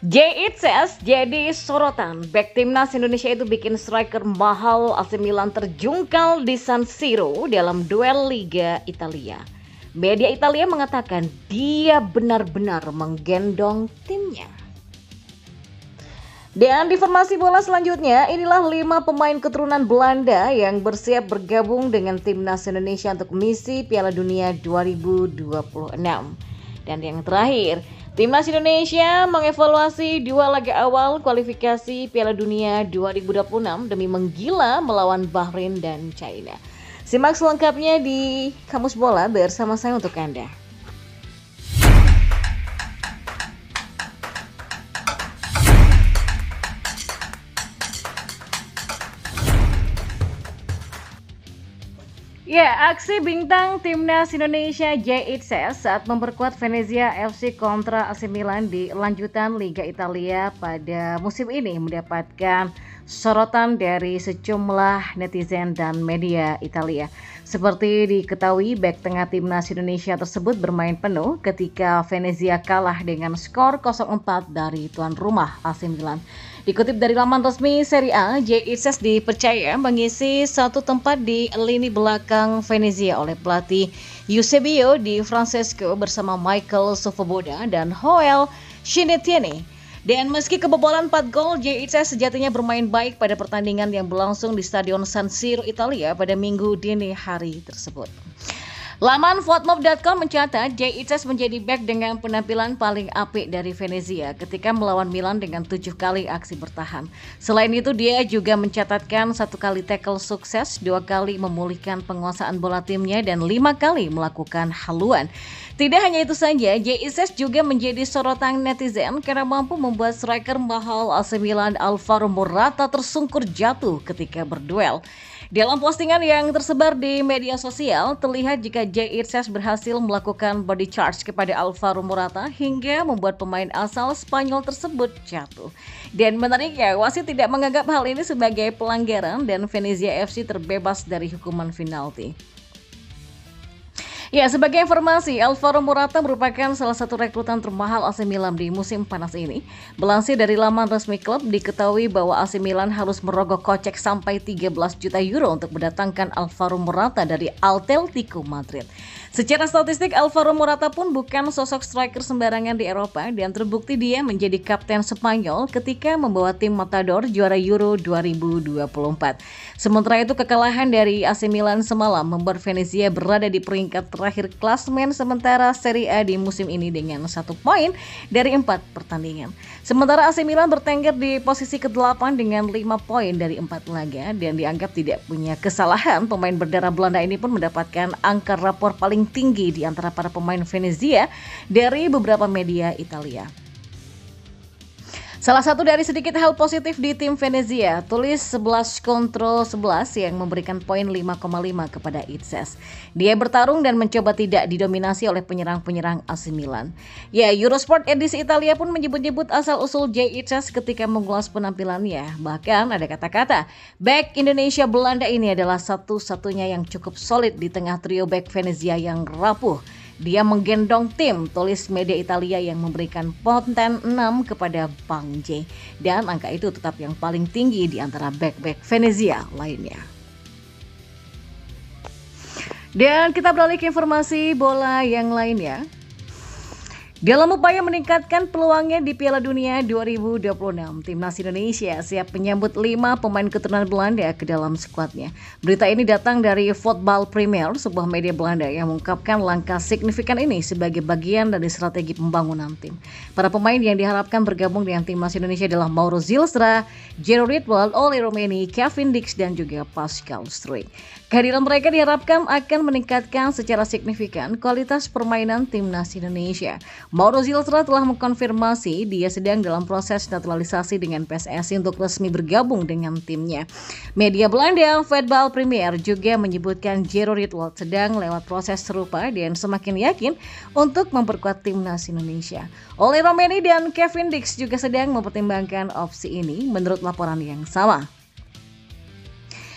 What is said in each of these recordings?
It says jadi sorotan. Back timnas Indonesia itu bikin striker mahal AC Milan terjungkal di San Siro dalam duel Liga Italia. Media Italia mengatakan dia benar-benar menggendong timnya. Dan di informasi bola selanjutnya, inilah 5 pemain keturunan Belanda yang bersiap bergabung dengan timnas Indonesia untuk misi Piala Dunia 2026. Dan yang terakhir, timnas Indonesia mengevaluasi 2 laga awal kualifikasi Piala Dunia 2026 demi menggila melawan Bahrain dan China. Simak selengkapnya di Kamus Bola bersama saya untuk Anda. Ya, aksi bintang timnas Indonesia It says saat memperkuat Venezia FC kontra AC Milan di lanjutan Liga Italia pada musim ini mendapatkan sorotan dari sejumlah netizen dan media Italia. Seperti diketahui, bek tengah timnas Indonesia tersebut bermain penuh ketika Venezia kalah dengan skor 0-4 dari tuan rumah AC Milan. Dikutip dari laman resmi Serie A, It says dipercaya mengisi satu tempat di lini belakang Venezia oleh pelatih Eusebio Di Francesco bersama Michael Sofoboda dan Joel Scinitieni. Dan meski kebobolan 4 gol, It says sejatinya bermain baik pada pertandingan yang berlangsung di Stadion San Siro, Italia pada Minggu dini hari tersebut. Laman Fotmob.com mencatat It says menjadi bek dengan penampilan paling apik dari Venezia ketika melawan Milan dengan 7 kali aksi bertahan. Selain itu, dia juga mencatatkan 1 kali tackle sukses, 2 kali memulihkan penguasaan bola timnya, dan 5 kali melakukan haluan. Tidak hanya itu saja, It says juga menjadi sorotan netizen karena mampu membuat striker mahal AC Milan Alvaro Morata tersungkur jatuh ketika berduel. Dalam postingan yang tersebar di media sosial, terlihat jika It says berhasil melakukan body charge kepada Alvaro Morata hingga membuat pemain asal Spanyol tersebut jatuh. Dan menariknya, wasit tidak menganggap hal ini sebagai pelanggaran dan Venezia FC terbebas dari hukuman penalti. Ya, sebagai informasi, Alvaro Morata merupakan salah satu rekrutan termahal AC Milan di musim panas ini. Melansir dari laman resmi klub, diketahui bahwa AC Milan harus merogoh kocek sampai 13 juta euro untuk mendatangkan Alvaro Morata dari Atletico Madrid. Secara statistik, Alvaro Morata pun bukan sosok striker sembarangan di Eropa dan terbukti dia menjadi kapten Spanyol ketika membawa tim Matador juara Euro 2024. Sementara itu, kekalahan dari AC Milan semalam membuat Venezia berada di peringkat terakhir klasemen sementara Serie A di musim ini dengan 1 poin dari 4 pertandingan. Sementara AC Milan bertengger di posisi ke-8 dengan 5 poin dari 4 laga dan dianggap tidak punya kesalahan. Pemain berdarah Belanda ini pun mendapatkan angka rapor paling tinggi di antara para pemain Venezia dari beberapa media Italia. Salah satu dari sedikit hal positif di tim Venezia, tulis 11-11 yang memberikan poin 5,5 kepada It says. Dia bertarung dan mencoba tidak didominasi oleh penyerang-penyerang AC Milan. Ya, Eurosport edisi Italia pun menyebut-nyebut asal-usul It says ketika mengulas penampilannya. Bahkan ada kata-kata, bek Indonesia Belanda ini adalah satu-satunya yang cukup solid di tengah trio bek Venezia yang rapuh. Dia menggendong tim, tulis media Italia yang memberikan konten 6 kepada Bang J. Dan angka itu tetap yang paling tinggi di antara bek-bek Venezia lainnya. Dan kita beralih ke informasi bola yang lainnya. Dalam upaya meningkatkan peluangnya di Piala Dunia 2026, timnas Indonesia siap menyambut 5 pemain keturunan Belanda ke dalam skuadnya. Berita ini datang dari Voetbal Premier, sebuah media Belanda yang mengungkapkan langkah signifikan ini sebagai bagian dari strategi pembangunan tim. Para pemain yang diharapkan bergabung dengan timnas Indonesia adalah Mauro Zylstra, Jero Ritwald, Oli Romeni, Kevin Dix, dan juga Pascal Struijk. Kehadiran mereka diharapkan akan meningkatkan secara signifikan kualitas permainan timnas Indonesia. Mauro Zylstra telah mengkonfirmasi dia sedang dalam proses naturalisasi dengan PSSI untuk resmi bergabung dengan timnya. Media Belanda Voetbal Premier juga menyebutkan Jero Ritwald sedang lewat proses serupa dan semakin yakin untuk memperkuat timnas Indonesia. Oli Romeni dan Kevin Dix juga sedang mempertimbangkan opsi ini menurut laporan yang sama.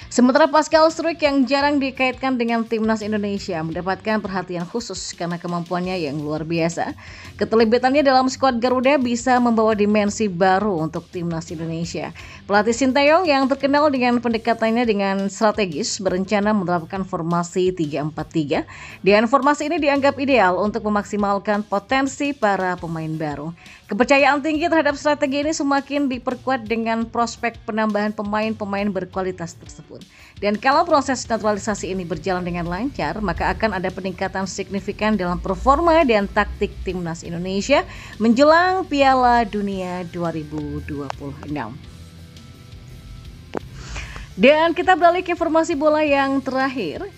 Sementara Pascal Struijk yang jarang dikaitkan dengan timnas Indonesia mendapatkan perhatian khusus karena kemampuannya yang luar biasa. Keterlibatannya dalam skuad Garuda bisa membawa dimensi baru untuk timnas Indonesia. Pelatih Sinteyong yang terkenal dengan pendekatannya dengan strategis berencana menerapkan formasi 3-4-3 dan formasi ini dianggap ideal untuk memaksimalkan potensi para pemain baru. Kepercayaan tinggi terhadap strategi ini semakin diperkuat dengan prospek penambahan pemain-pemain berkualitas tersebut. Dan kalau proses naturalisasi ini berjalan dengan lancar, maka akan ada peningkatan signifikan dalam performa dan taktik timnas Indonesia menjelang Piala Dunia 2026. Dan kita beralih ke informasi bola yang terakhir.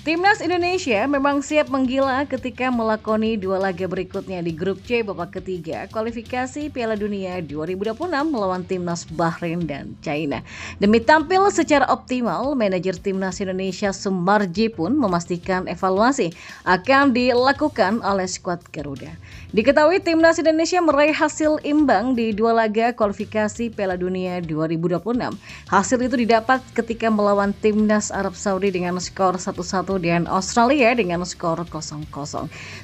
Timnas Indonesia memang siap menggila ketika melakoni dua laga berikutnya di grup C babak ketiga kualifikasi Piala Dunia 2026 melawan timnas Bahrain dan China. Demi tampil secara optimal, manajer timnas Indonesia Sumarji pun memastikan evaluasi akan dilakukan oleh skuad Garuda. Diketahui timnas Indonesia meraih hasil imbang di dua laga kualifikasi Piala Dunia 2026. Hasil itu didapat ketika melawan timnas Arab Saudi dengan skor 1-1 dan Australia dengan skor 0-0.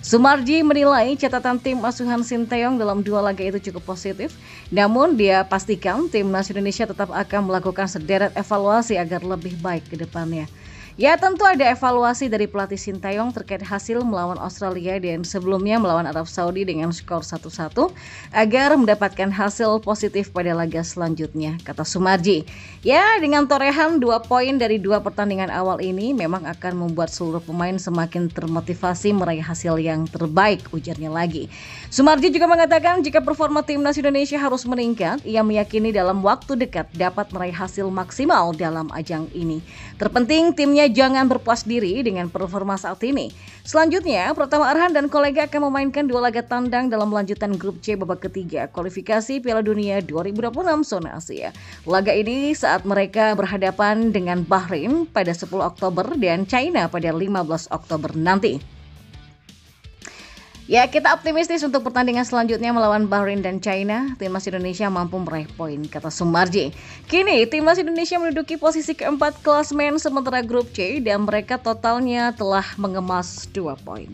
Sumarji menilai catatan tim asuhan Sinteyong dalam dua laga itu cukup positif, namun dia pastikan timnas Indonesia tetap akan melakukan sederet evaluasi agar lebih baik ke depannya. Ya, tentu ada evaluasi dari pelatih Sinteyong terkait hasil melawan Australia dan sebelumnya melawan Arab Saudi dengan skor 1-1 agar mendapatkan hasil positif pada laga selanjutnya, kata Sumarji. Ya, dengan torehan 2 poin dari 2 pertandingan awal ini memang akan membuat seluruh pemain semakin termotivasi meraih hasil yang terbaik, ujarnya lagi. Sumarji juga mengatakan jika performa timnas Indonesia harus meningkat, ia meyakini dalam waktu dekat dapat meraih hasil maksimal dalam ajang ini. Terpenting timnya jangan berpuas diri dengan performa saat ini. Selanjutnya, Pratama Arhan dan kolega akan memainkan dua laga tandang dalam lanjutan grup C babak ketiga kualifikasi Piala Dunia 2026 zona Asia. Laga ini saat mereka berhadapan dengan Bahrain pada 10 Oktober dan China pada 15 Oktober nanti. Ya, kita optimistis untuk pertandingan selanjutnya melawan Bahrain dan China. Timnas Indonesia mampu meraih poin, kata Sumarji. Kini, Timnas Indonesia menduduki posisi keempat klasemen sementara grup C dan mereka totalnya telah mengemas 2 poin.